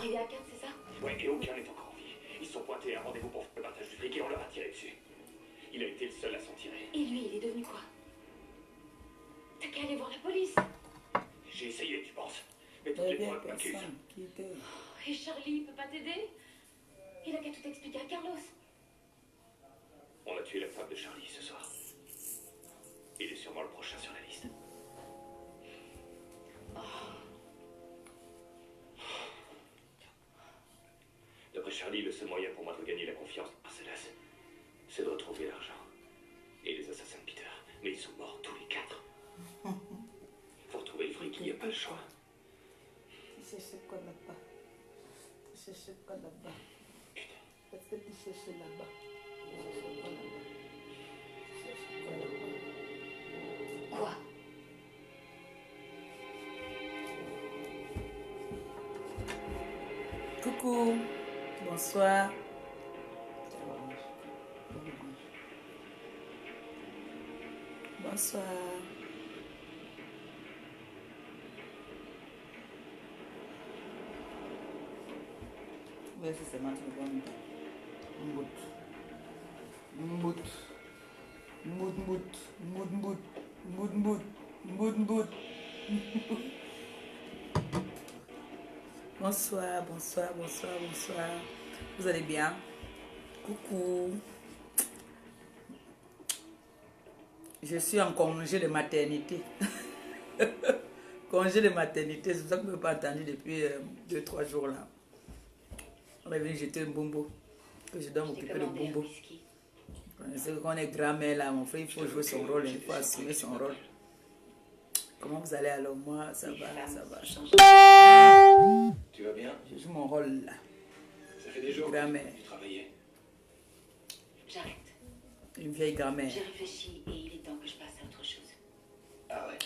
arrivés à 4, c'est ça? Ouais, et aucun n'est encore en vie. Ils se sont pointés à un rendez-vous pour le partage du fric et on leur a tiré dessus. Il a été le seul à s'en tirer. Et lui, il est devenu quoi? T'as qu'à aller voir la police. J'ai essayé, tu penses? Mais toutes les preuves m'accusent. Et Charlie, il peut pas t'aider? Il a qu'à tout expliquer à Carlos. On a tué la femme de Charlie ce soir. Il est sûrement le prochain sur la liste. D'après Charlie, le seul moyen pour moi de gagner la confiance de Marcellus, c'est de retrouver l'argent. Et les assassins de Peter. Mais ils sont morts tous les 4. Faut retrouver le fric, il n'y a pas le choix. Tu cherches quoi là-bas? Tu cherches quoi là-bas? Est-ce que tu cherches là-bas? Tu cherches quoi là-bas? Tu cherches quoi là-bas? Quoi? Coucou, bonsoir. Bonsoir. Oui, c'est maintenant que Bonsoir, bonsoir, bonsoir, bonsoir. Vous allez bien? Coucou. Je suis en congé de maternité. Congé de maternité, c'est pour ça que je ne m'ai pas entendu depuis 2-3 jours là. On est venu jeter un bombo. Que je dois m'occuper de bombo. C'est qu'on est grand-mère là, mon frère, il faut jouer son rôle, il faut assumer son rôle. Comment vous allez alors? Moi, ça va, ça va. Tu vas bien? Je joue mon rôle là. Ça fait des jours grand-mère. que tu travaillais. J'arrête. Une vieille grand-mère. J'ai réfléchi et il est temps que je passe à autre chose. Ah ouais?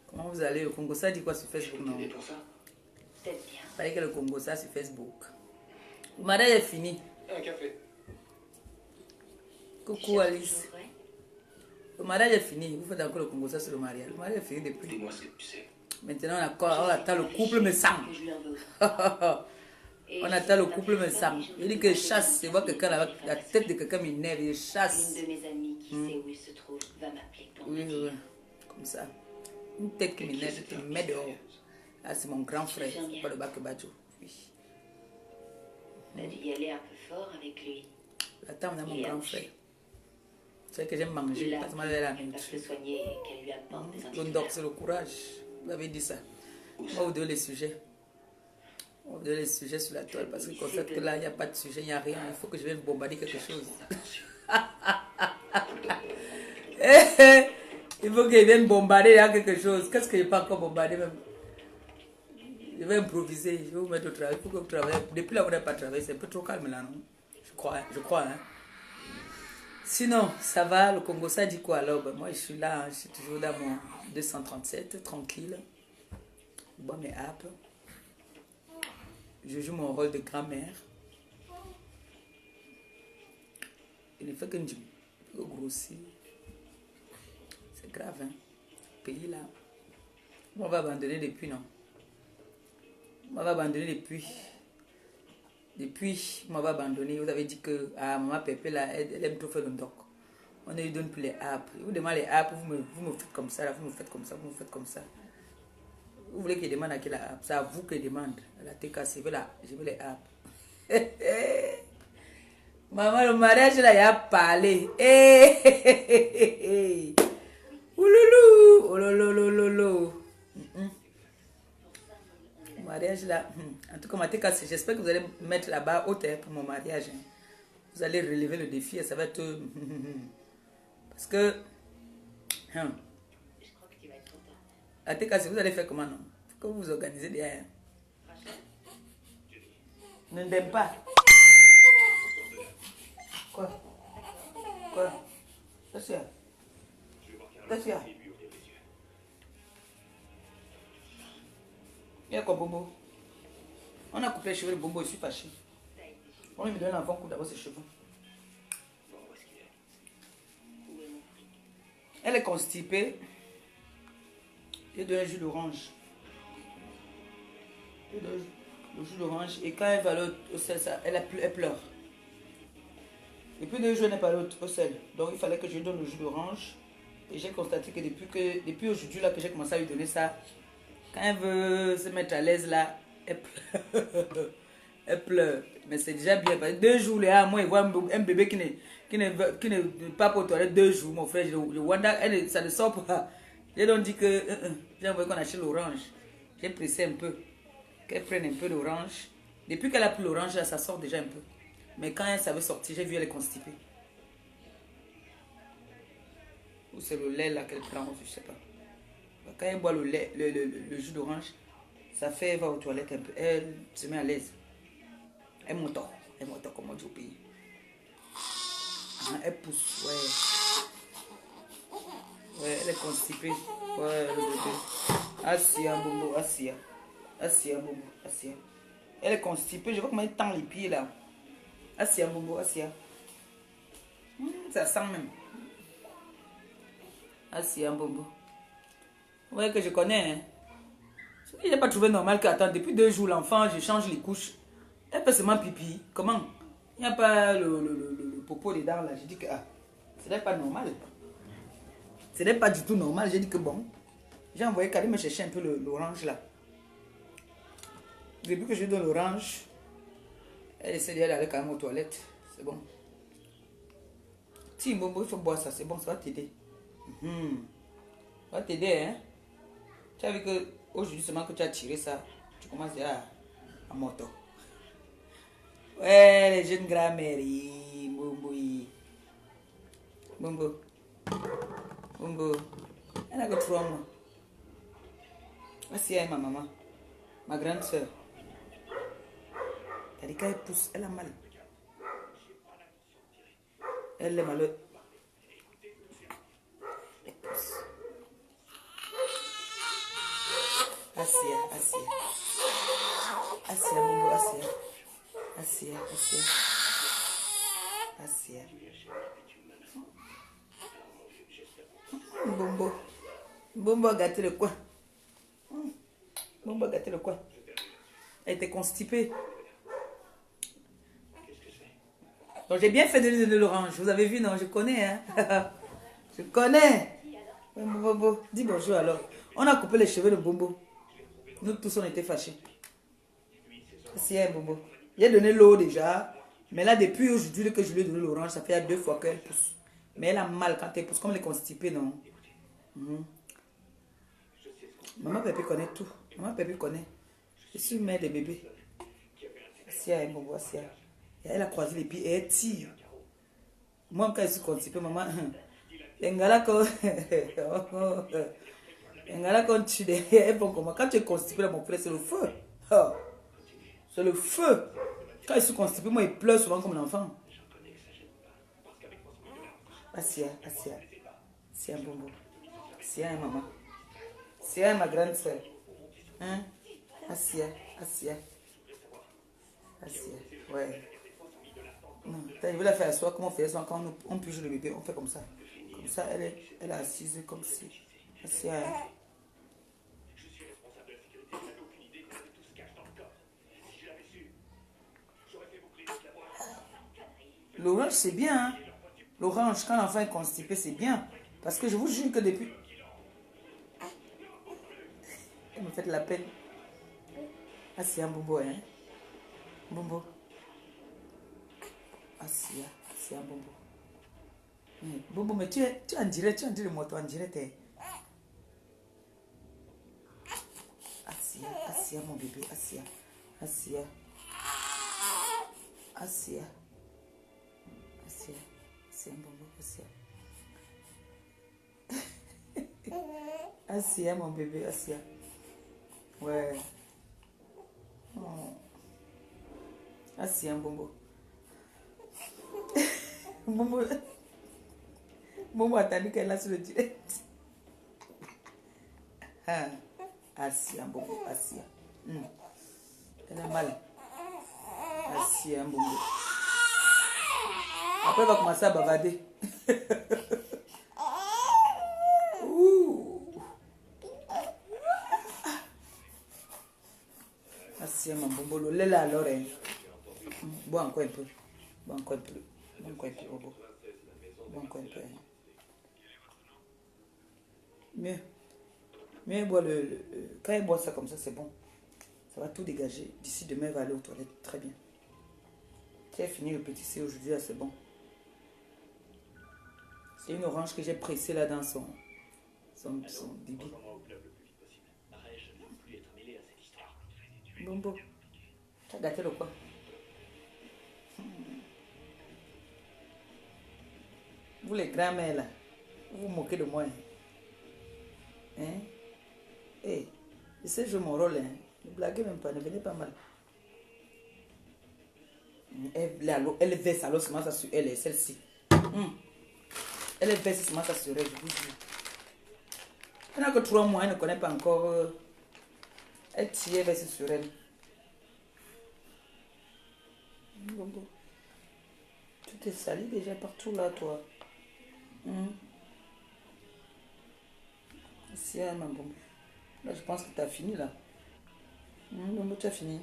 Comment vous allez au Congo? Ça dit quoi sur Je Facebook? peux Non. t'aider pour ça? Peut-être bien. Il fallait que le Congo, ça sur Facebook. Le mariage est fini. Un café. Coucou Alice. Toujours vrai? Le mariage est fini. Vous faites encore le Congo, ça sur le mariage. Le mariage est fini depuis. Dis-moi ce que tu sais. Maintenant, on attend le couple me sang. Que je lui en veux autant. Et On je attend sais le pas couple me pourquoi, sang. mais je Il dit me que dis je chasse. Je vois quelqu'un avec la tête de quelqu'un m'énerve. Je chasse. Une de mes amies qui sait où il se trouve va m'appeler pour me Oui, dire. oui. Comme ça. Une tête qui m'énerve, qui me met dehors. Ah, c'est mon grand frère. C'est pas le bac Badjo. Oui. T'as dû y aller un peu fort avec lui. Attends, on a mon Il est grand accouché. frère. C'est vrai que j'aime manger. Il a Parce que moi, j'avais la qu'elle va se le nourriture. soigner et qu'elle lui apporte des Donc, antibiotiques. c'est le courage. Vous avez dit ça. Moi, vous donnez les sujets. On donne les sujets sur la toile parce que constate que là, il n'y a pas de sujet, il n'y a rien. Il faut que je vienne bombarder quelque chose. Il faut que je vienne bombarder là quelque chose. Qu'est-ce que je n'ai pas encore bombardé même? Je vais improviser, je vais vous mettre au travail. Il faut que vous travaillez. Depuis là, vous n'avez pas travaillé. C'est un peu trop calme là, non? Je crois, hein. Sinon, ça va, le Congo, ça dit quoi alors? Ben, moi, je suis là, hein, je suis toujours dans mon 237, tranquille. Je bois mes apps. Je joue mon rôle de grand-mère. Il ne fait que grossir. C'est grave, hein. Le pays là. On va abandonner depuis, non? On va abandonner depuis. Depuis, on va abandonner. Vous avez dit que maman Pépé là, elle aime trop faire le doc. On ne lui donne plus les apps. Vous demandez les apps, vous me faites comme ça, là, vous me faites comme ça, vous me faites comme ça. Vous voulez qu'il demande à qui la app? C'est à vous qu'il demande. La TK, je veux les apps. Maman, le mariage là, il a parlé. Ouloulou, ouloulou. Le mariage là. En tout cas, ma TK, j'espère que vous allez mettre la barre haute pour mon mariage. Vous allez relever le défi et ça va être. Parce que. Je crois que tu vas être content. La TK, si vous allez faire comment non? Faut que vous vous organisez derrière. Ne t'aime pas. Quoi? Quoi? Qu'est-ce qu'il y a? Qu'est-ce qu'il y a? Il y a quoi, Bobo? On a coupé les cheveux de Bobo, je suis fâché. On lui donne l'enfant, coupe d'abord ses cheveux. Elle est constipée. Je donne un jus d'orange. le jus d'orange. Et quand elle va au sel, ça, elle pleure. Depuis 2 jours, elle n'est pas allée au sel. Donc il fallait que je lui donne le jus d'orange. Et j'ai constaté que depuis aujourd'hui là que j'ai commencé à lui donner ça, quand elle veut se mettre à l'aise là, elle pleure. Elle pleure. Mais c'est déjà bien. Parce que 2 jours là, moi, il voit un bébé qui ne pas pour toilette 2 jours, mon frère. Ça ne sort pas. J'ai donc dit que j'ai envoyé qu'on achète l'orange. J'ai pressé un peu. Qu'elle prenne un peu d'orange. Depuis qu'elle a pris l'orange, ça sort déjà un peu. Mais quand elle savait sortir, j'ai vu elle est constipée. Ou c'est le lait là qu'elle prend, je sais pas. Quand elle boit le lait, le jus d'orange, ça fait elle va aux toilettes un peu. Elle se met à l'aise. Elle monte comme on dit au pays. Elle pousse, ouais. Ouais, elle est constipée. Ouais, le bébé. Assia, Bobo, Assia. Assia, Bobo, Assia. Elle est constipée, je vois comment elle tend les pieds là. Assia, Bobo, Assia. Ça sent même. Assia, Bobo. Ouais, que je connais, hein. Je n'ai pas trouvé normal qu'attends, depuis 2 jours, l'enfant, je change les couches. Elle fait seulement pipi. Comment? Il n'y a pas le popo dedans là. J'ai dit que ce n'est pas normal. Ce n'est pas du tout normal. J'ai dit que bon. J'ai envoyé Karim me chercher un peu l'orange là. Depuis que je lui donne l'orange, elle essaie d'aller quand même aux toilettes. C'est bon. Si, Bobo, il faut boire ça. C'est bon, ça va t'aider. Ça va t'aider, hein. Tu as vu que aujourd'hui seulement que tu as tiré ça, tu commences déjà à moto. Ouais, les jeunes grand-mères, Bombo. Bombo. Bombo. Elle a que 3 mois. Voici elle, ma maman. Ma grande soeur. T'as dit qu'elle pousse, elle a mal. Elle est malheureuse. Elle pousse. Assia. Assia, Bombo, Assia. Assia. Bombo a gâté le coin. Bombo a gâté le coin. Elle était constipée. Donc j'ai bien fait de lui donner l'orange. Vous avez vu, non? Je connais, hein. Je connais. Bombo, dis bonjour alors. On a coupé les cheveux de Bombo. Nous tous on était fâchés. Assia, Bombo. J'ai donné l'eau déjà. Mais là, depuis aujourd'hui que je lui ai donné l'orange, ça fait 2 fois qu'elle pousse. Mais elle a mal quand elle pousse, comme elle est constipée, non? Maman Pépé connaît tout. Maman Pépé connaît. Je suis mère des bébés. Assia, Bobo, Assia. Elle a croisé les pieds et elle tire. Moi, quand je suis constipée, maman, quand tu es quand tu es constipé, là, mon frère, c'est le feu. C'est le feu. Quand je suis constipé, moi, il pleure souvent comme l'enfant. Assia, Bobo. Assia, maman. Assia, ma grande soeur. Hein? Assia. Ouais. Non, je vais la faire asseoir. Comment on fait ça quand on pige le bébé? On fait comme ça. Comme ça, elle est assise comme si. Assia. L'orange, c'est bien. Hein? L'orange, quand l'enfant est constipé, c'est bien. Parce que je vous jure que depuis... Elle me fait de la peine. Assia, Bobo, hein? Bobo. Assia, Bobo. Bobo, mais tu en dirais, le moto en direct. Assia, mon bébé, Assia. Assia, Bobo, Assia. Assia, mon bébé, Assia. Ouais. Oh. Assia, Bobo. Bobo attendait qu'elle a sur le direct. Assia, Bobo, Assia. Elle a mal. Assia, Bobo. Après, elle va commencer à bavarder. Merci, ma bombo. Le lait là, alors, hein. Bois encore un peu. Bois encore un peu. Bois encore un peu, Bobo. Bois encore un peu. Hein. Mieux. Mieux boire quand il boit ça comme ça, c'est bon. Ça va tout dégager. D'ici demain, il va aller aux toilettes. Très bien. Tu as fini le petit C aujourd'hui, là, c'est bon. C'est une orange que j'ai pressée là dans son bibi. Bombo. Tu as gâté le quoi? Vous les grands-mères là, vous vous moquez de moi. Hein? Hey, je sais jouer mon rôle. Hein? Ne blaguez même pas, ne venez pas mal. Elle verse alors seulement ça sur elle, celle-ci. Elle verse seulement ça sur elle, je vous dis. Elle n'a que 3 mois, elle ne connaît pas encore. Elle tire, elle verse sur elle. Bombo. Tu t'es sali déjà partout là, toi. Ici, ma bombe. Là, je pense que tu as fini là. Bombo, tu as fini.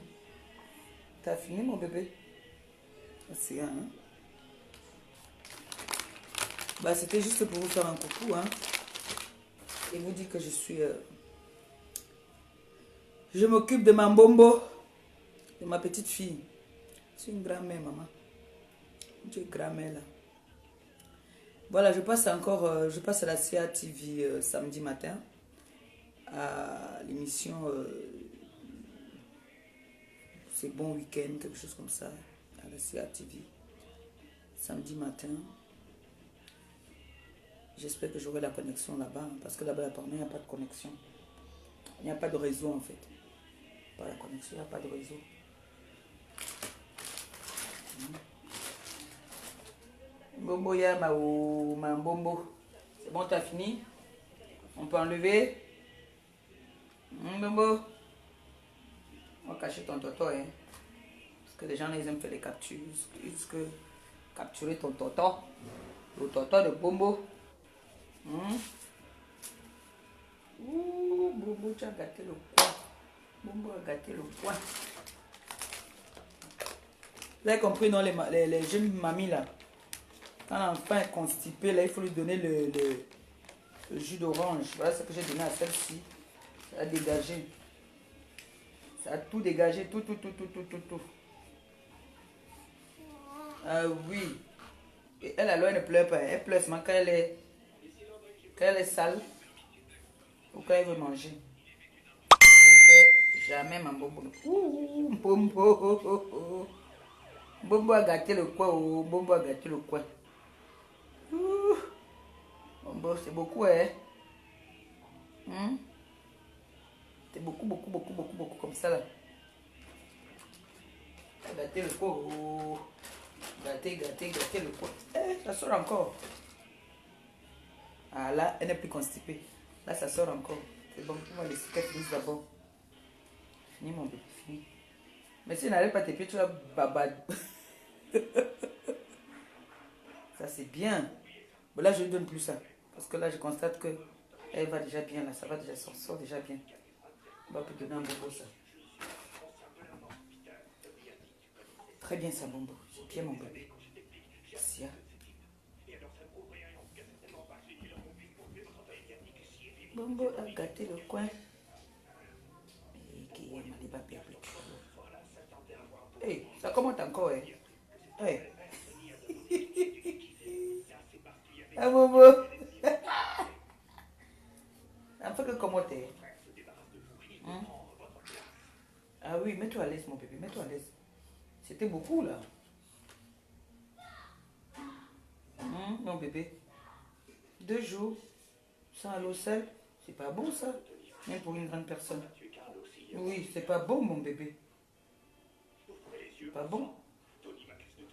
Tu as fini, mon bébé. C'est hein. Bah, c'était juste pour vous faire un coucou, hein. Et vous dire que je suis... Je m'occupe de ma bombo. De ma petite fille. Je suis une grand-mère, maman. Tu es grand-mère là. Voilà, je passe encore... je passe à la CATV samedi matin. À l'émission... C'est bon week-end, quelque chose comme ça. À la CATV. Samedi matin. J'espère que j'aurai la connexion là-bas. Parce que là-bas, apparemment, il n'y a pas de connexion. Il n'y a pas de réseau, en fait. Pas la connexion, il n'y a pas de réseau. Bombo, ya ma bombo. C'est bon, tu as fini? On peut enlever? Bombo. On va cacher ton toto, hein. Parce que les gens, ils aiment faire les captures. Ils disent que capturer ton toto. Le toto de Bombo. Bombo, tu as gâté le coin. Bombo a gâté le coin. Vous avez compris, non, les jeunes mamies là. Quand l'enfant est constipé, là, il faut lui donner le jus d'orange. Voilà ce que j'ai donné à celle-ci. Ça a dégagé. Ça a tout dégagé. Tout. Ah oui. Et elle, alors, elle ne pleure pas. Elle pleure seulement quand elle est sale. Ou quand elle veut manger. Je ne fais jamais ma bombo. Bombo. Bombo a gâté le coin. Bombo a gâté le coin. Bombo, c'est beaucoup, hein? C'est beaucoup comme ça, là. Gâté le coin. Gâté le coin. Ça sort encore. Ah là, elle n'est plus constipée. Là, ça sort encore. C'est bon, on va laisser qu'elle finisse d'abord. Fini, mon bébé, fini. Mais si elle n'arrête pas tes pieds, tu vas babade. Ça, c'est bien. Bon, là, je ne lui donne plus ça. Parce que là, je constate que elle va déjà bien. Là, ça va déjà, sort déjà bien. On va plus donner un bobo, ça. Très bien, ça, Bombo. C'est bien, mon bébé. Merci, hein. Bombo a gâté le coin. Et qui est m'a pas plus. Hey, ça commence encore, hein. Hey. Ah, Bombo. Un peu que commenter. Ah oui, mets-toi à l'aise, mon bébé. Mets-toi à l'aise. C'était beaucoup, là. Mon bébé. 2 jours sans l'eau seule. C'est pas bon, ça. Même pour une grande personne. Oui, c'est pas bon, mon bébé. C'est pas bon.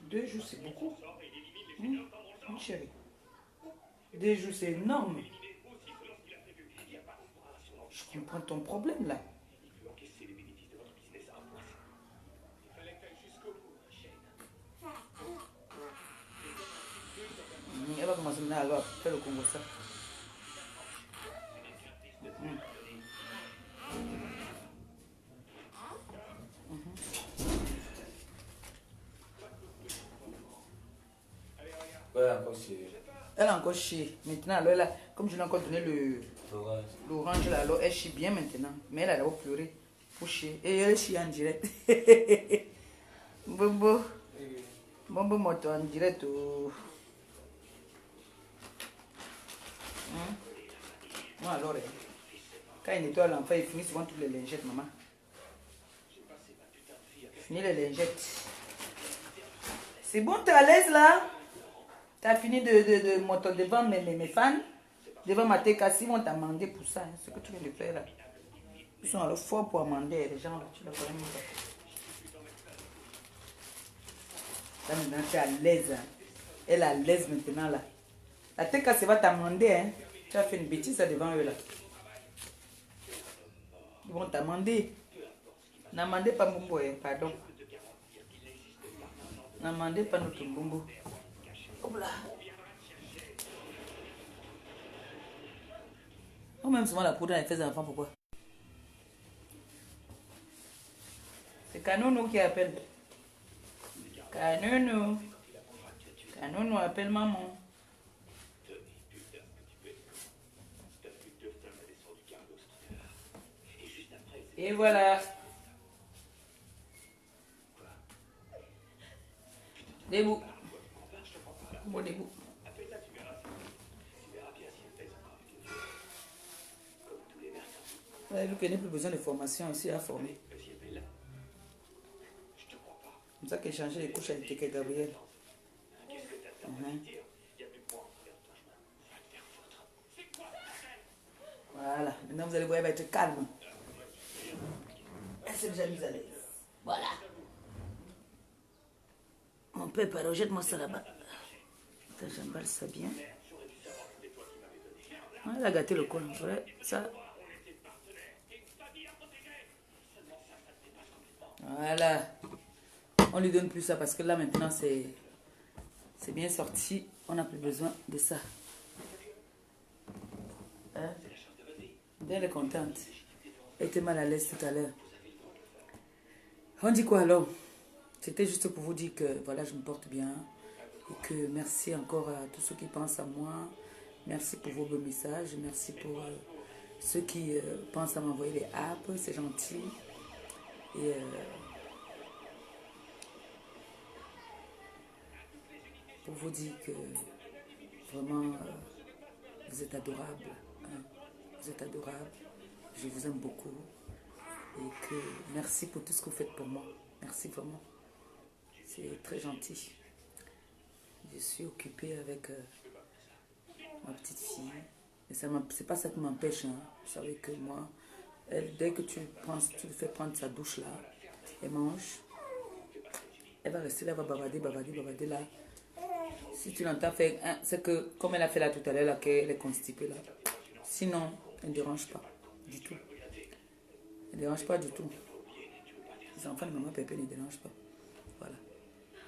2 jours, c'est beaucoup. Mon chéri. 2 jours, c'est énorme. Je comprends ton problème, là. Elle va commencer maintenant à faire le Congo, ça. Ouais, encore chez Elle a encore chié. Maintenant, alors, elle a, comme je lui ai encore donné l'orange. l'orange, là, alors elle chie bien maintenant. Mais elle a d'abord pleuré pour chier. Et elle chie en direct. Bobo. Bobo moto en direct. Oh. Moi, alors, quand il nettoie l'enfant, il finit souvent toutes les lingettes, maman. Il finit les lingettes. C'est bon, tu es à l'aise là? Tu as fini de monter devant mes fans, devant ma TKC, ils vont t'amender pour ça. Hein, ce que tu viens de faire là. Ils sont alors forts pour amender les gens là. Tu ne connais même pas. Là maintenant, tu es à l'aise. Hein. Elle est à l'aise maintenant là. La TKC va t'amender. Hein. Tu as fait une bêtise là, devant eux là. Ils vont t'amender. N'amendez pas Mbumbo, hein, pardon. N'amendez pas notre Mbumbo. Hop là. Ou même souvent la poudre elle fait des enfants, pourquoi? C'est Kanounou qui appelle. Kanounou. Kanounou appelle maman. Et voilà. Debout. Bon, debout. Vous avez vu qu'il n'y a plus besoin de formation ici à former. C'est comme ça qu'il a changé les couches avec Gabriel. Voilà. Maintenant, vous allez voir, elle va être calme. Elle s'est déjà mise à l'aise. Voilà. Mon père, rejette-moi ça là-bas. J'emballe ça bien. Elle a gâté le col, vrai. Ça. Voilà. On lui donne plus ça parce que là maintenant c'est bien sorti. On n'a plus besoin de ça. Hein? Elle est contente. Elle était mal à l'aise tout à l'heure. On dit quoi alors? C'était juste pour vous dire que voilà, je me porte bien. Et que merci encore à tous ceux qui pensent à moi. Merci pour vos beaux messages. Merci pour ceux qui pensent à m'envoyer des apps. C'est gentil. Et pour vous dire que vraiment vous êtes adorables. Hein. Vous êtes adorables. Je vous aime beaucoup. Et que merci pour tout ce que vous faites pour moi. Merci vraiment. C'est très gentil. Je suis occupée avec ma petite fille. Et c'est pas ça qui m'empêche. Hein. Vous savez que moi, elle, dès que tu lui fais prendre sa douche là, elle mange. Elle va rester là, elle va bavarder là. Si tu l'entends faire, hein, c'est que comme elle a fait là tout à l'heure, là, qu'elle est constipée là. Sinon, elle ne dérange pas du tout. Elle ne dérange pas du tout. Les enfants de maman Pépé ne dérangent pas. Voilà.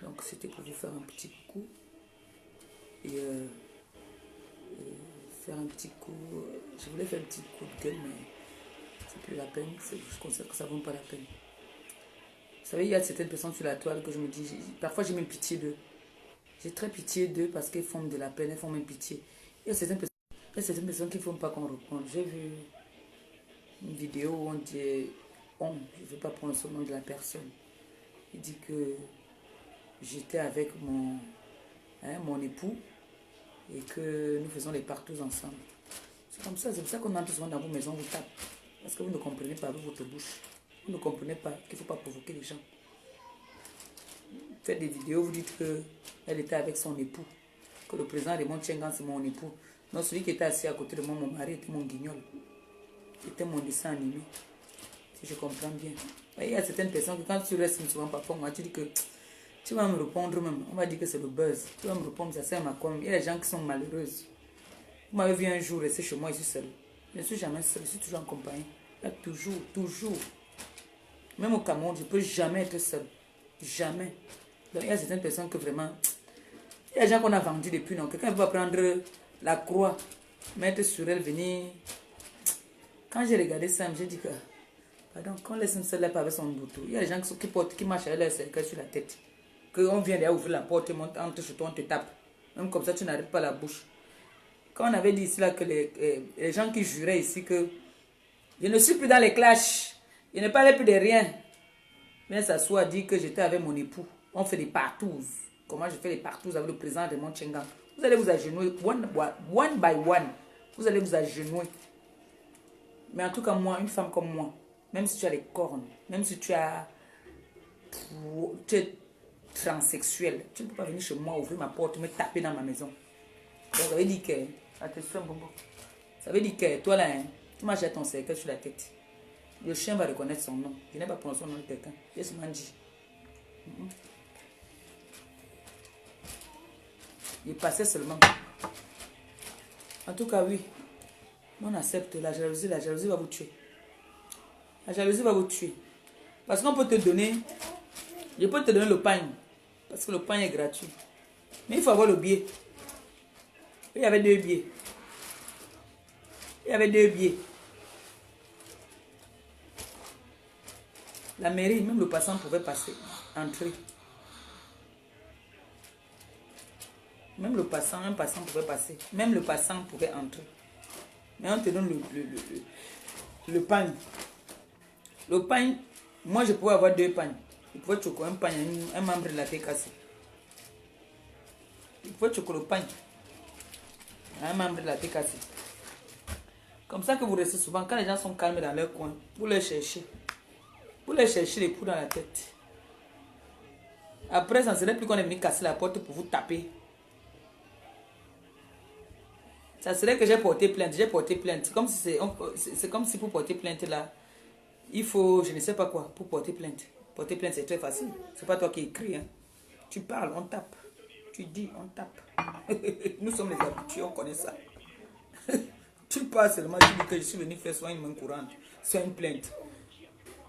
Donc c'était pour vous faire un petit coucou. Et faire un petit coup. Je voulais faire un petit coup de gueule, mais c'est plus la peine. Je considère que ça ne vaut pas la peine. Vous savez, il y a certaines personnes sur la toile que je me dis, parfois j'ai même pitié d'eux. J'ai très pitié d'eux parce qu'ils font de la peine, ils font même pitié. Il y a certaines personnes qui ne font pas qu'on réponde. J'ai vu une vidéo où on dit, je ne veux pas prendre le nom de la personne. Il dit que j'étais avec mon époux et que nous faisons les partous ensemble. C'est comme ça, c'est pour ça qu'on entre souvent dans vos maisons, vous tape. Parce que vous ne comprenez pas avec votre bouche. Vous ne comprenez pas qu'il ne faut pas provoquer les gens. Vous faites des vidéos, vous dites qu'elle était avec son époux. Que le président de Montchengan, c'est mon époux. Non, celui qui était assis à côté de moi, mon mari, était mon guignol. C'était mon dessin animé. Si je comprends bien. Et il y a certaines personnes que quand tu restes souvent parfois, moi, tu dis que tu vas me répondre même. On va dire que c'est le buzz. Tu vas me répondre, ça sert à quoi? Il y a des gens qui sont malheureuses. Vous m'avez vu un jour rester chez moi, je suis seule. Je ne suis jamais seule, je suis toujours en compagnie. Là, toujours. Même au Cameroun, je ne peux jamais être seule. Jamais. Donc, il y a certaines personnes que vraiment... Il y a des gens qu'on a vendus depuis, non? Quelqu'un va prendre la croix, mettre sur elle, venir... Quand j'ai regardé ça, j'ai dit que... Pardon, quand on laisse une seule là avec son bouton, il y a des gens qui marchent avec leur cercueil sur la tête. Qu'on vient d'aller ouvrir la porte, et monte entre chez toi, on te tape. Même comme ça, tu n'arrêtes pas la bouche. Quand on avait dit ici là que les gens qui juraient ici que je ne suis plus dans les clashs, je ne parlais plus de rien. Mais ça soit dit que j'étais avec mon époux. On fait des partous. Comment je fais les partous avec le président de Montchengan? Vous allez vous agenouiller one by one. Vous allez vous agenouiller. Mais en tout cas, moi, une femme comme moi, même si tu as les cornes, même si tu es transsexuel, tu ne peux pas venir chez moi, ouvrir ma porte, me taper dans ma maison. Donc, ça veut dire que... Attention, bonbon. Ça veut dire que toi là, hein, tu m'as jeté ton cercueil sur la tête. Le chien va reconnaître son nom. Je n'ai pas prononcé le nom de quelqu'un. J'ai seulement dit. Il passait seulement. En tout cas, oui. On accepte la jalousie. La jalousie va vous tuer. La jalousie va vous tuer. Parce qu'on peut te donner... Je peux te donner le pain. Parce que le pain est gratuit. Mais il faut avoir le billet. Il y avait 2 billets. Il y avait 2 billets. La mairie, même le passant pouvait passer, entrer. Même le passant, un passant pouvait passer. Même le passant pouvait entrer. Mais on te donne le pain. Le pain, moi je pouvais avoir 2 pains. Il pouvait choquer un pain, un membre de la tête cassée. Il pouvait choquer le pain. Un membre de la tête cassée. Comme ça que vous restez souvent, quand les gens sont calmes dans leur coin, vous les cherchez. Vous les cherchez les coups dans la tête. Après, ça ne serait plus qu'on est venu casser la porte pour vous taper. Ça serait que j'ai porté plainte. J'ai porté plainte. C'est comme si pour porter plainte là, il faut, je ne sais pas quoi, pour porter plainte. Porter plainte, c'est très facile. C'est pas toi qui écris. Hein. Tu parles, on tape. Tu dis, on tape. Nous sommes les habitués, on connaît ça. Tu parles seulement, tu dis que je suis venu faire soit une main courante, soit une plainte.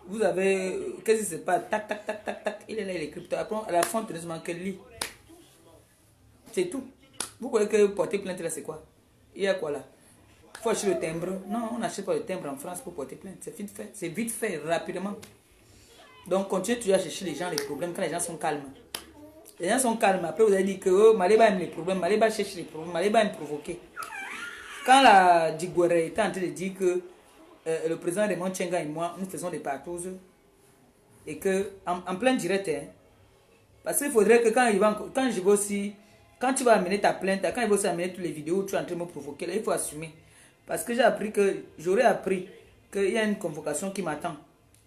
Vous avez... Qu'est-ce qui se passe? Tac, tac, tac, tac, tac. Il est là, il est crypto. Après, à la fin, on te demande quel lit. C'est tout. Vous croyez que porter plainte là, c'est quoi? Il y a quoi là? Il faut acheter le timbre. Non, on n'achète pas le timbre en France pour porter plainte. C'est vite fait. C'est vite fait, rapidement. Donc, continuez toujours à chercher les gens, les problèmes, quand les gens sont calmes. Les gens sont calmes. Après, vous avez dit que oh, Maléba aime les problèmes. Maléba cherche les problèmes. Maléba aime provoquer. Quand la Djigwere était en train de dire que le président de Montchenga et moi, nous faisons des partous et que, en plein direct, hein, parce qu'il faudrait que quand je vais aussi, quand tu vas amener ta plainte, quand il va aussi amener toutes les vidéos où tu es en train de me provoquer, là, il faut assumer. Parce que j'aurais appris qu'il y a une convocation qui m'attend.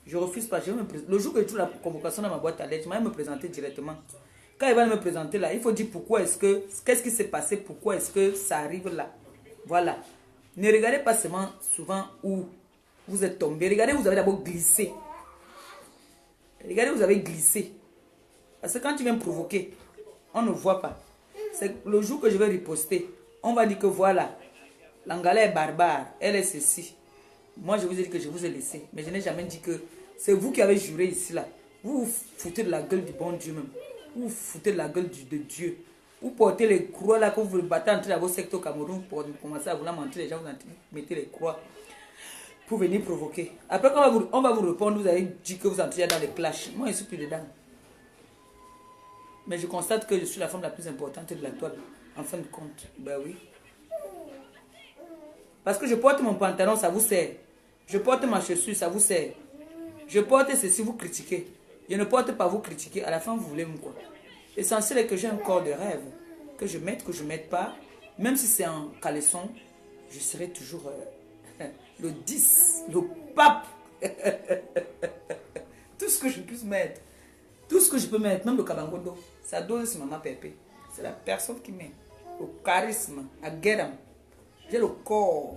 Je refuse pas. Le jour que je trouve la convocation dans ma boîte à lettres, je vais me présenter directement. Quand il va me présenter là, il faut dire pourquoi est-ce que, qu'est-ce qui s'est passé, pourquoi est-ce que ça arrive là. Voilà. Ne regardez pas seulement souvent où vous êtes tombé. Regardez, vous avez d'abord glissé. Regardez, vous avez glissé. Parce que quand tu viens me provoquer, on ne voit pas. C'est le jour que je vais riposter, on va dire que voilà, l'Angala est barbare, elle est ceci. Moi, je vous ai dit que je vous ai laissé. Mais je n'ai jamais dit que c'est vous qui avez juré ici là. Vous vous foutez de la gueule du bon Dieu même. Vous vous foutez de la gueule de Dieu. Vous portez les croix là, que vous battez entre vos sectes au Cameroun pour commencer à vouloir mentir les gens, vous mettez les croix pour venir provoquer. Après, quand on va vous répondre, vous avez dit que vous entrez dans les clashs. Moi, je ne suis plus dedans. Mais je constate que je suis la femme la plus importante de la toile, en fin de compte. Ben oui. Parce que je porte mon pantalon, ça vous sert. Je porte ma chaussure, ça vous sert. Je porte ceci, vous critiquez. Je ne porte pas, vous critiquez. À la fin, vous voulez me quoi? L'essentiel est que j'ai un corps de rêve. Que je mette, que je ne mette pas. Même si c'est en caleçon, je serai toujours le 10, le pape. Tout ce que je puisse mettre. Tout ce que je peux mettre, même le kabangodo. Sa dose, c'est maman Pépé. C'est la personne qui met. Le charisme, à Guéram. J'ai le corps.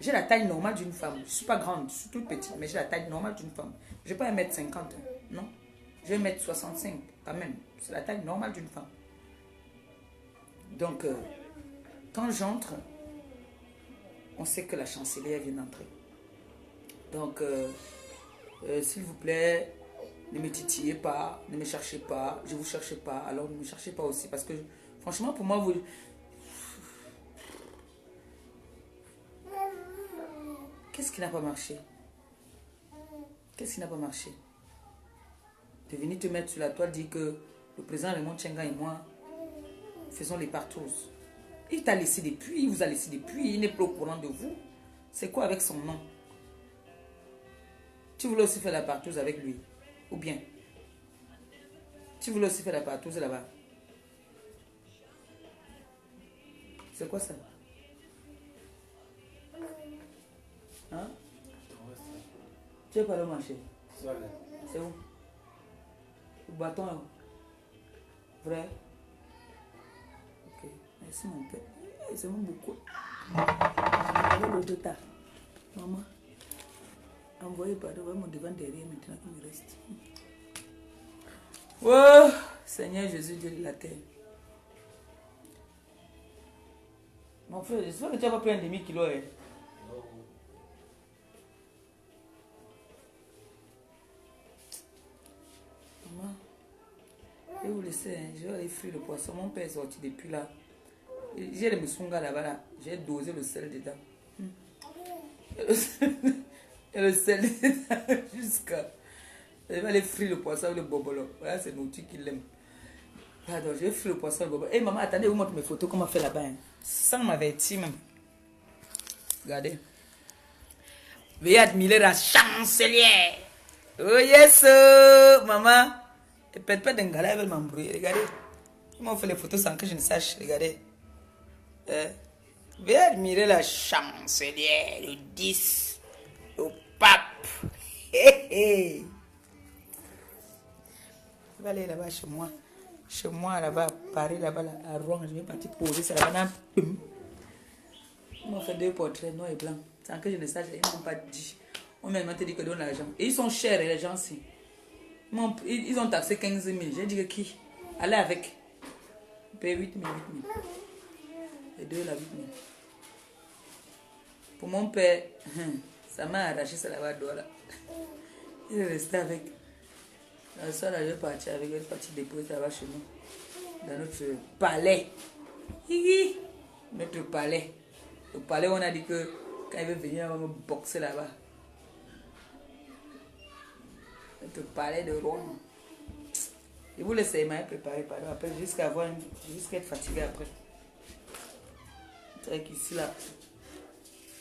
J'ai la taille normale d'une femme. Je ne suis pas grande, je suis toute petite, mais j'ai la taille normale d'une femme. Je ne vais pas 1m50, non. Je vais 1m65, quand même. C'est la taille normale d'une femme. Donc, quand j'entre, on sait que la chancelière vient d'entrer. Donc, s'il vous plaît, ne me titillez pas, ne me cherchez pas, je ne vous cherche pas, alors ne me cherchez pas aussi. Parce que, franchement, pour moi, vous... Qu'est-ce qui n'a pas marché? Qu'est-ce qui n'a pas marché? De venir te mettre sur la toile, dire que le président Raymond Tchenga et moi, faisons les partous. Il t'a laissé depuis, il vous a laissé depuis, il n'est plus au courant de vous. C'est quoi avec son nom? Tu voulais aussi faire la partouze avec lui? Ou bien? Tu voulais aussi faire la partouze là-bas? C'est quoi ça? Hein? Tu es pas le marché? C'est où? Le bâton là? Vrai? Ok. Merci mon père. C'est mon beaucoup. Le dota. Maman. Envoyez pas de mon devant derrière maintenant qu'il me reste. Oh, Seigneur Jésus, Dieu de la terre. Mon frère, j'espère que tu n'as pas pris un demi-kilo. Hein? Maman, je vais vous laisser. Hein? Je vais aller frire le poisson. Mon père est sorti depuis là. J'ai le moussunga là-bas. Là. J'ai dosé le sel dedans. Et le sel dedans jusqu'à... Je vais aller frire le poisson avec le bobolo. Voilà, c'est Nouti qui l'aime. Pardon, je vais frire le poisson avec le bobolo. Hé maman, attendez, vous montre mes photos, comment on fait là-bas. Hein? Sans m'avertir même. Regardez. Veuillez admirer la chancelière. Oh yes, maman. Et peut-être pas d'un gars, elle va m'embrouiller. Regardez. Ils m'ont fait les photos sans que je ne sache. Regardez. Veuillez admirer la chancelière, le 10, le pape. Hé hé. Je vais aller là-bas chez moi. Chez moi, là-bas, à Paris, là-bas, là, à Rouen. Je vais partir poser ça là-bas. Ils m'ont fait 2 portraits noirs et blancs. Sans que je ne sache, ils ne m'ont pas dit. On m'a dit que donne l'argent. Et ils sont chers, les gens-ci. Ils ont taxé 15 000. J'ai dit que qui? Allez avec. Paye 8 000, 8 000. Et 2 là, 8 000. Pour mon père, ça m'a arraché ça là-bas d'or là. Il est resté avec. La soeur là, je vais partir avec elle. Elle est partie déposer là-bas chez nous. Dans notre palais. Notre palais. Le palais, on a dit que quand il veut venir, on va me boxer là-bas. Notre palais de Rome. Je vous laisse m'aller préparer, pardon. Après, jusqu'à être fatigué après. C'est vrai qu'ici, là,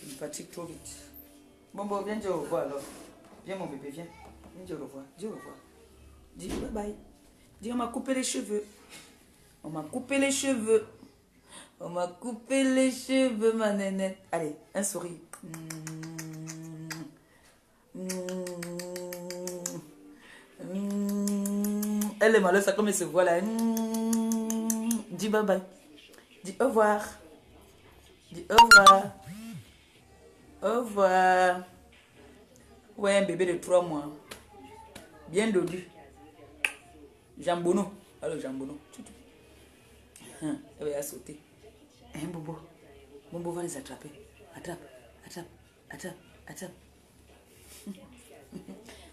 je me fatigue trop vite. Bon, viens dire au revoir alors. Viens mon bébé, viens. Viens dire au revoir. Dis au revoir. Dis bye bye. Dis on m'a coupé les cheveux. On m'a coupé les cheveux. On m'a coupé les cheveux, ma nénette. Allez, un sourire. Elle est malheureuse, ça comme elle se voit là. Dis bye bye. Dis au revoir. Dis au revoir. Au revoir. Ouais, un bébé de 3 mois. Bien dodu. Jambono. Alors, Jambono. Elle va sauter. Bobo. Bobo va les attraper. Attrape.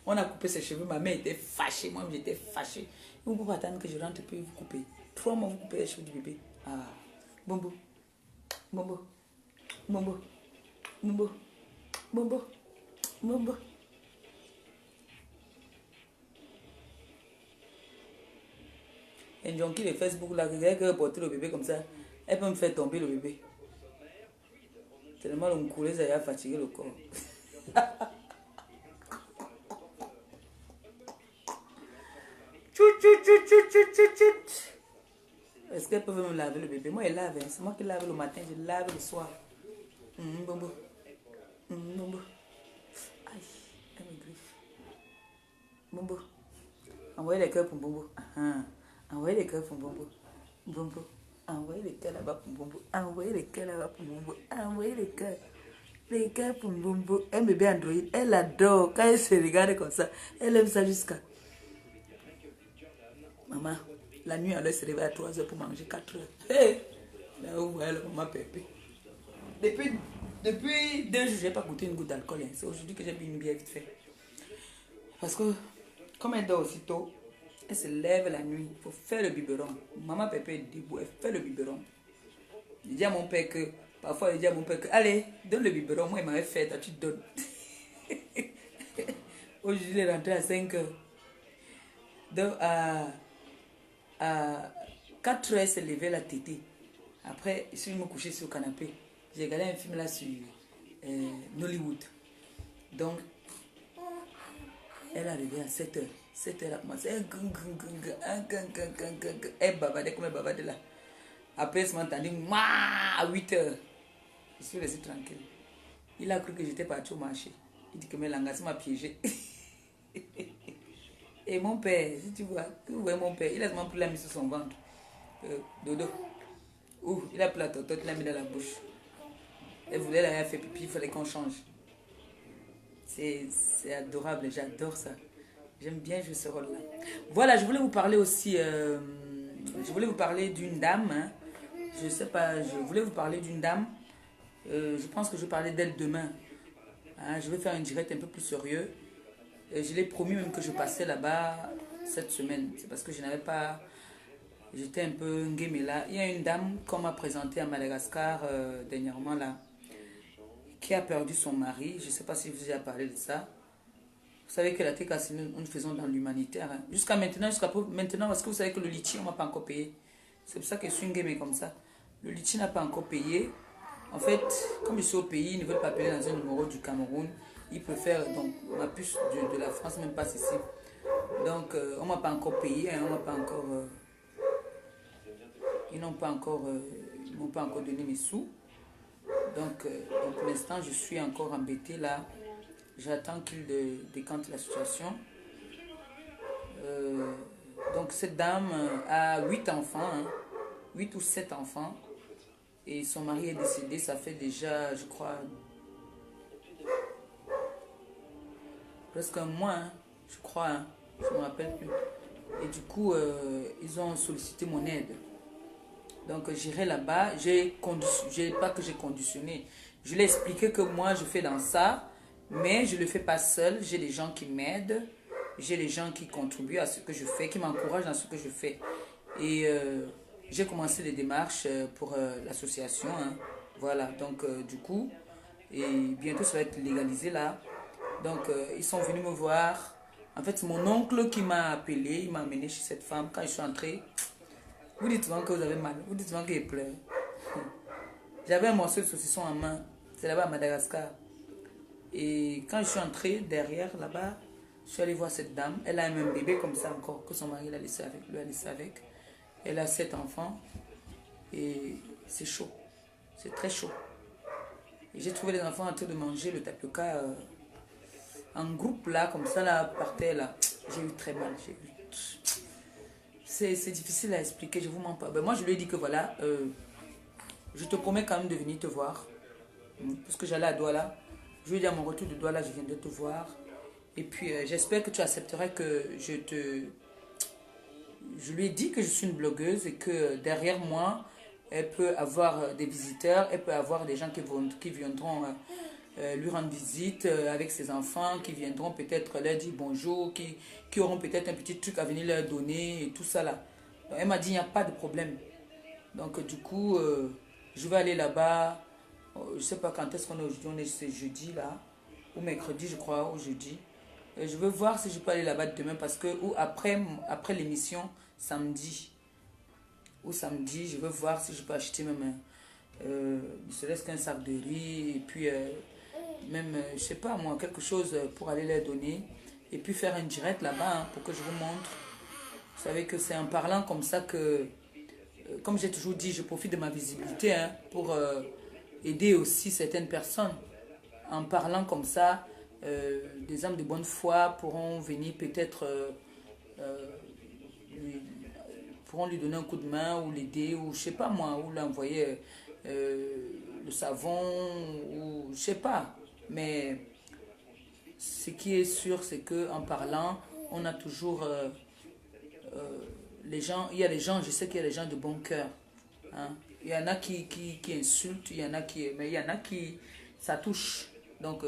On a coupé ses cheveux. Ma mère était fâchée. Moi, j'étais fâchée. Vous pouvez attendre que je rentre puis vous couper. 3 mois, vous coupez les cheveux du bébé. Ah. Bombo. Un jonquille de Facebook là, qui a porté le bébé comme ça, elle peut me faire tomber le bébé. Tellement le coulé, ça a fatigué le corps. Est-ce qu'elle peut me laver le bébé? Moi, elle lave. C'est moi qui lave le matin, je lave le soir. Bombo. Aïe, elle me griffe. Bombo. Envoyez les cœurs pour Bombo. Envoyez les cœurs pour Bombo. Envoyez les cœurs là-bas pour Bombo. Envoyez les cœurs là-bas pour Bombo. Envoyez les cœurs. Les cœurs pour Bombo. Un bébé Android, elle adore. Quand elle se regarde comme ça, elle aime ça jusqu'à... Maman, la nuit, elle se réveille à 3 heures pour manger 4 heures. Hey! Là où vous voyez la maman pépé. Depuis 2 jours, je n'ai pas goûté une goutte d'alcool. Hein. C'est aujourd'hui que j'ai bu une bière vite fait. Parce que, comme elle dort aussitôt, elle se lève la nuit. Il faut faire le biberon. Maman pépé est debout, elle fait le biberon. Je dis à mon père que, parfois, je dis à mon père que, allez, donne le biberon. Moi, il m'avait fait, toi, tu donnes. Aujourd'hui, il est rentré à 5 heures. Donc, à 4 heures, elle s'est levée, elle a tété. Après, je suis me coucher sur le canapé. J'ai regardé un film là sur Nollywood. Donc, elle est arrivée à 7 heures. 7 heures, elle a commencé. Elle bavardait comme elle bavardait là. Après, elle m'a entendu à 8 heures. Je suis resté tranquille. Il a cru que j'étais parti au marché. Il dit que mes langages m'a piégé. Et mon père, si tu vois mon père, il a seulement pris la mise sur son ventre. Dodo. Il a pris la tortote, il l'a mis dans la bouche. Elle voulait la faire pipi, il fallait qu'on change. C'est adorable, j'adore ça. J'aime bien jouer ce rôle-là. Voilà, je voulais vous parler aussi. Je voulais vous parler d'une dame. Hein. Je sais pas, je voulais vous parler d'une dame. Je pense que je vais parler d'elle demain. Hein, je vais faire un direct un peu plus sérieux. Je l'ai promis même que je passais là-bas cette semaine. C'est parce que je n'avais pas... J'étais un peu game là. Il y a une dame qu'on m'a présentée à Madagascar dernièrement là, qui a perdu son mari. Je ne sais pas si je vous ai parlé de ça. Vous savez que la TKC, nous faisons dans l'humanitaire. Hein. Jusqu'à maintenant, parce que vous savez que le litchi, on ne m'a pas encore payé. C'est pour ça que je suis une game comme ça. Le litchi n'a pas encore payé. En fait, comme je suis au pays, ils ne veulent pas payer dans un numéro du Cameroun. Ils préfèrent, donc ma puce de la France même passe ici. Donc, on ne m'a pas encore payé, hein, on m'a pas encore... ils n'ont pas encore donné mes sous. Donc pour l'instant, je suis encore embêtée là. J'attends qu'ils décantent la situation. Donc cette dame a 8 enfants, hein, 8 ou 7 enfants. Et son mari est décédé, ça fait déjà, je crois, presque un mois, hein, je crois, hein, je ne me rappelle plus. Et du coup, ils ont sollicité mon aide. Donc j'irai là-bas, pas que j'ai conditionné. Je l'ai expliqué que moi je fais dans ça, mais je ne le fais pas seul. J'ai des gens qui m'aident, j'ai des gens qui contribuent à ce que je fais, qui m'encouragent dans ce que je fais. Et j'ai commencé les démarches pour l'association. Hein. Voilà, donc du coup, et bientôt ça va être légalisé là. Donc ils sont venus me voir. En fait, c'est mon oncle qui m'a appelé, il m'a amené chez cette femme. Quand je suis entrée, vous dites souvent que vous avez mal, vous dites souvent qu'il pleure. J'avais un morceau de saucisson en main, c'est là-bas à Madagascar. Et quand je suis entrée derrière là-bas, je suis allée voir cette dame. Elle a un même bébé comme ça encore, que son mari l'a laissé avec, lui a laissé avec. Elle a 7 enfants et c'est chaud, c'est très chaud. Et j'ai trouvé les enfants en train de manger le tapioca en groupe là, comme ça là, par terre là. J'ai eu très mal, j'ai eu... C'est difficile à expliquer, je vous mens pas. Ben, moi, je lui ai dit que voilà, je te promets quand même de venir te voir. Parce que j'allais à Douala. Je lui ai dit à mon retour de Douala, je viendrai te voir. Et puis, j'espère que tu accepterais que Je lui ai dit que je suis une blogueuse et que derrière moi, elle peut avoir des visiteurs, elle peut avoir des gens qui viendront lui rendre visite avec ses enfants, qui viendront peut-être leur dire bonjour, qui auront peut-être un petit truc à venir leur donner et tout ça là. Donc, elle m'a dit il n'y a pas de problème. Donc du coup, je vais aller là-bas. Je ne sais pas quand est-ce qu'on est aujourd'hui, c'est jeudi là, ou mercredi je crois, ou jeudi. Je veux voir si je peux aller là-bas demain parce que, ou après l'émission, samedi. Ou samedi, je veux voir si je peux acheter même, ne serait-ce qu'un sac de riz et puis... même, je sais pas moi, quelque chose pour aller leur donner et puis faire un direct là-bas hein, pour que je vous montre. Vous savez que c'est en parlant comme ça que, comme j'ai toujours dit, je profite de ma visibilité hein, pour aider aussi certaines personnes. En parlant comme ça, des hommes de bonne foi pourront venir peut-être, pourront lui donner un coup de main ou l'aider ou je sais pas moi, ou l'envoyer le savon ou je sais pas. Mais ce qui est sûr, c'est qu'en parlant, on a toujours les gens, il y a des gens, je sais qu'il y a des gens de bon cœur. Hein. Il y en a qui insultent, il y en a mais il y en a qui, ça touche. Donc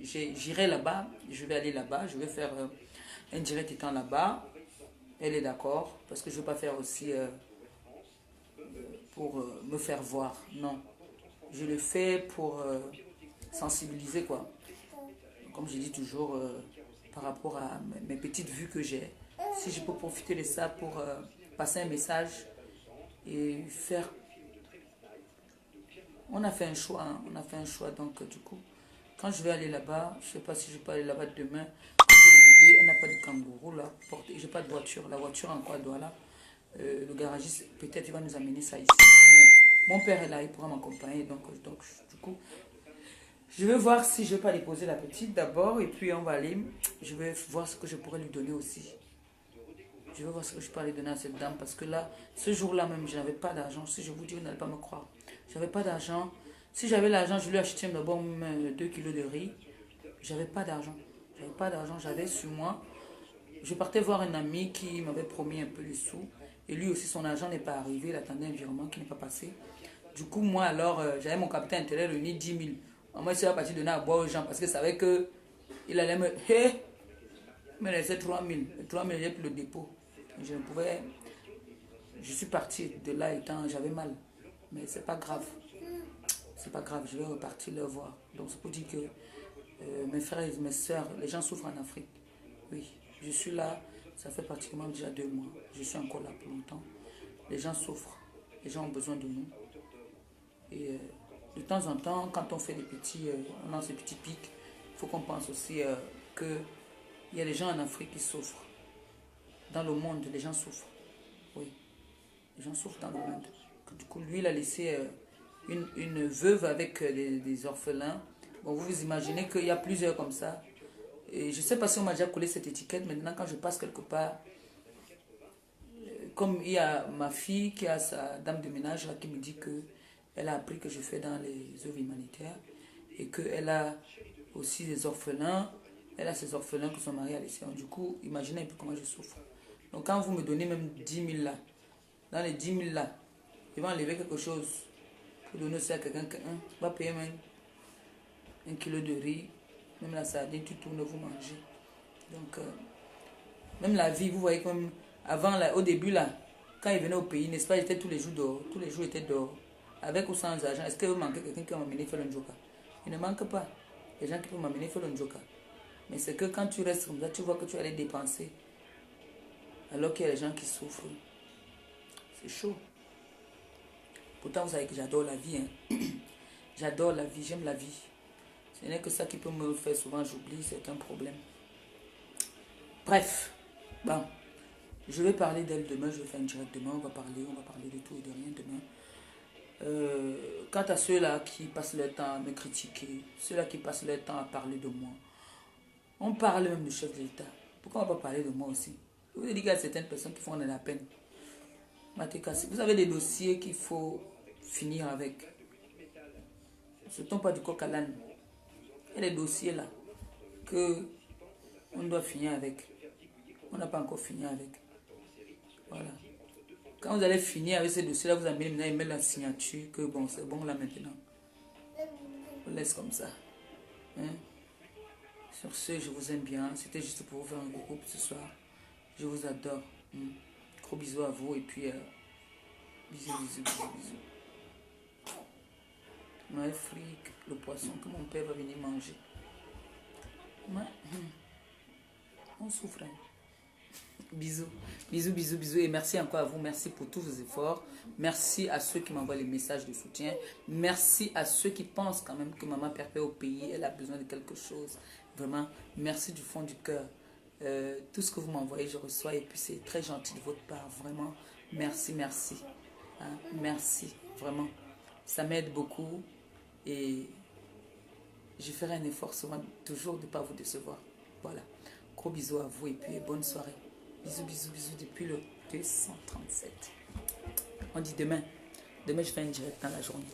j'irai là-bas, je vais aller là-bas, je vais faire un direct étant là-bas. Elle est d'accord, parce que je ne veux pas faire aussi pour me faire voir, non. Je le fais pour... sensibiliser quoi, comme je dis toujours par rapport à mes petites vues que j'ai, si je peux profiter de ça pour passer un message et faire... On a fait un choix, hein, on a fait un choix, donc du coup, quand je vais aller là-bas, je ne sais pas si je peux aller là-bas demain, le bébé, elle n'a pas de kangourou là, je n'ai pas de voiture, la voiture en quoi doit là, le garagiste, peut-être il va nous amener ça ici, mais mon père est là, il pourra m'accompagner, donc du coup, je vais voir si je vais pas déposer la petite d'abord, et puis on va aller, je vais voir ce que je pourrais lui donner aussi. Je vais voir ce que je peux aller donner à cette dame, parce que là, ce jour-là même, je n'avais pas d'argent, si je vous dis, vous n'allez pas me croire. J'avais pas d'argent. Si j'avais l'argent, je lui achetais d'abord 2 kilos de riz. J'avais pas d'argent. J'avais pas d'argent, j'avais sur moi. Je partais voir un ami qui m'avait promis un peu de sous. Et lui aussi, son argent n'est pas arrivé. Il attendait un virement qui n'est pas passé. Du coup, moi, alors, j'avais mon capital intérieur réuni 10 000. Moi, je suis parti donner à boire aux gens parce que je savais qu'il allait me laisser 3 000. 3 000, j'ai pris le dépôt. Je ne pouvais... Je suis parti de là étant... J'avais mal. Mais c'est pas grave. C'est pas grave, je vais repartir leur voir. Donc c'est pour dire que mes frères et mes soeurs, les gens souffrent en Afrique. Oui, je suis là, ça fait pratiquement déjà 2 mois. Je suis encore là pour longtemps. Les gens souffrent, les gens ont besoin de nous. Et de temps en temps, quand on fait des petits, on lance des petits pics, il faut qu'on pense aussi qu'il y a des gens en Afrique qui souffrent. Dans le monde, les gens souffrent. Oui, les gens souffrent dans le monde. Du coup, lui, il a laissé une veuve avec des orphelins. Bon, vous vous imaginez qu'il y a plusieurs comme ça. Et je ne sais pas si on m'a déjà collé cette étiquette. Maintenant, quand je passe quelque part, comme il y a ma fille qui a sa dame de ménage là, qui me dit qu'elle a appris que je fais dans les œuvres humanitaires et qu'elle a aussi des orphelins. Elle a ses orphelins que son mari a laissés. Du coup, imaginez un peu comment je souffre. Donc, quand vous me donnez même 10 000 là, dans les 10 000 là, il va enlever quelque chose pour donner ça à quelqu'un qui va payer même 1 kilo de riz, même la sardine, tout tourne, vous mangez. Donc, même la vie, vous voyez comme avant, là, au début, là, quand il venait au pays, n'est-ce pas, j'étais tous les jours dehors, tous les jours j'étais dehors, avec ou sans argent. Est-ce que vous manquez quelqu'un qui va m'amener faire le njoka? Il ne manque pas. Les gens qui peuvent m'amener faire le njoka. Mais c'est que quand tu restes comme ça, tu vois que tu vas les dépenser. Alors qu'il y a des gens qui souffrent. C'est chaud. Pourtant, vous savez que j'adore la vie. Hein. J'adore la vie, j'aime la vie. Ce n'est que ça qui peut me faire souvent, j'oublie, c'est un problème. Bref, bon, je vais parler d'elle demain, je vais faire un direct demain, on va parler de tout et de rien demain. Quant à ceux-là qui passent leur temps à me critiquer, ceux-là qui passent leur temps à parler de moi, on parle même du chef de l'État. Pourquoi on ne va pas parler de moi aussi? Je vous ai dit qu'il y a certaines personnes qui font de la peine. Vous avez des dossiers qu'il faut finir avec. Ce ne sont pas du coq à l'âne. Il y a des dossiers là que on doit finir avec. On n'a pas encore fini avec. Voilà. Quand vous allez finir avec ces dossiers là, vous allez mettre la signature que bon, c'est bon là maintenant. On laisse comme ça. Hein? Sur ce, je vous aime bien. C'était juste pour vous faire un groupe ce soir. Je vous adore. Gros bisous à vous et puis bisous. Ouais, fric, le poisson que mon père va venir manger. Ouais. On souffre. Bisous et merci encore à vous. Merci pour tous vos efforts. Merci à ceux qui m'envoient les messages de soutien. Merci à ceux qui pensent quand même que maman Perpé au pays, elle a besoin de quelque chose. Vraiment, merci du fond du cœur. Tout ce que vous m'envoyez, je reçois et puis c'est très gentil de votre part. Vraiment, merci. Hein? Merci, vraiment. Ça m'aide beaucoup et je ferai un effort souvent, toujours de ne pas vous décevoir. Voilà. Gros bisous à vous et puis bonne soirée. Bisous depuis le 237. On dit demain. Demain, je fais un direct dans la journée.